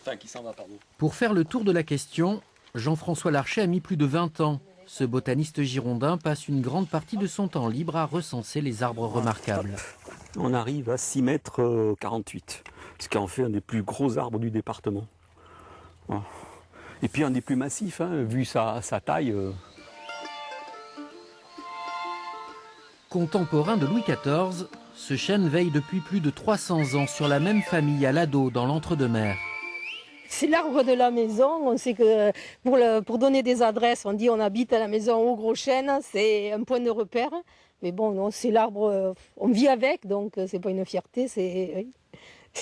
Enfin, qui s'en va, pardon. Pour faire le tour de la question, Jean-François Larcher a mis plus de 20 ans. Ce botaniste girondin passe une grande partie de son temps libre à recenser les arbres remarquables. On arrive à 6 mètres 48, ce qui en fait un des plus gros arbres du département. Voilà. Et puis un des plus massifs, hein, vu sa taille. Contemporain de Louis XIV, ce chêne veille depuis plus de 300 ans sur la même famille à l'Ado, dans l'Entre-deux-Mers. C'est l'arbre de la maison. On sait que pour donner des adresses, on dit on habite à la maison au Gros Chêne. C'est un point de repère. Mais bon, non, c'est l'arbre, on vit avec, donc c'est pas une fierté.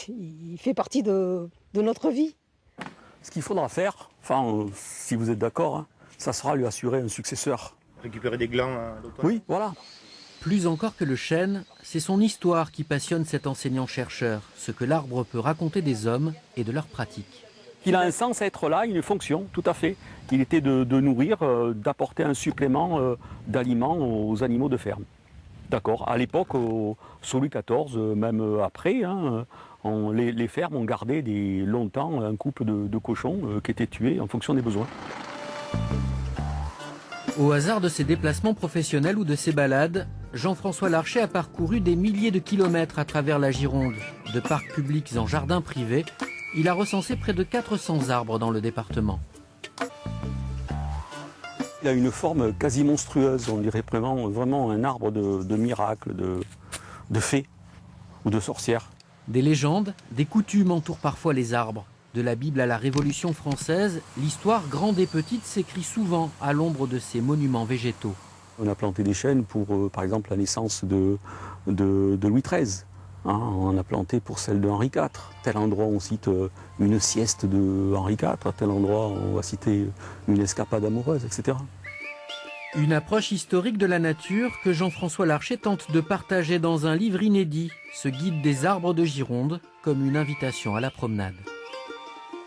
Il fait partie de notre vie. Ce qu'il faudra faire, enfin, si vous êtes d'accord, hein, ça sera lui assurer un successeur. Récupérer des glands à l'automne. Oui, voilà. Plus encore que le chêne, c'est son histoire qui passionne cet enseignant-chercheur, ce que l'arbre peut raconter des hommes et de leurs pratiques. Il a un sens à être là, une fonction, tout à fait. Il était de nourrir, d'apporter un supplément d'aliments aux animaux de ferme. D'accord. À l'époque, sous Louis XIV, même après, hein, les fermes ont gardé longtemps un couple de cochons qui étaient tués en fonction des besoins. Au hasard de ses déplacements professionnels ou de ses balades, Jean-François Larcher a parcouru des milliers de kilomètres à travers la Gironde. De parcs publics en jardins privés, il a recensé près de 400 arbres dans le département. Il a une forme quasi monstrueuse, on dirait vraiment un arbre de miracle, de fée ou de sorcière. Des légendes, des coutumes entourent parfois les arbres. De la Bible à la Révolution française, l'histoire grande et petite s'écrit souvent à l'ombre de ces monuments végétaux. On a planté des chênes pour, par exemple, la naissance de Louis XIII. Hein, on a planté pour celle de Henri IV. Tel endroit, on cite une sieste de Henri IV. À tel endroit, on va citer une escapade amoureuse, etc. Une approche historique de la nature que Jean-François Larcher tente de partager dans un livre inédit, ce guide des arbres de Gironde, comme une invitation à la promenade.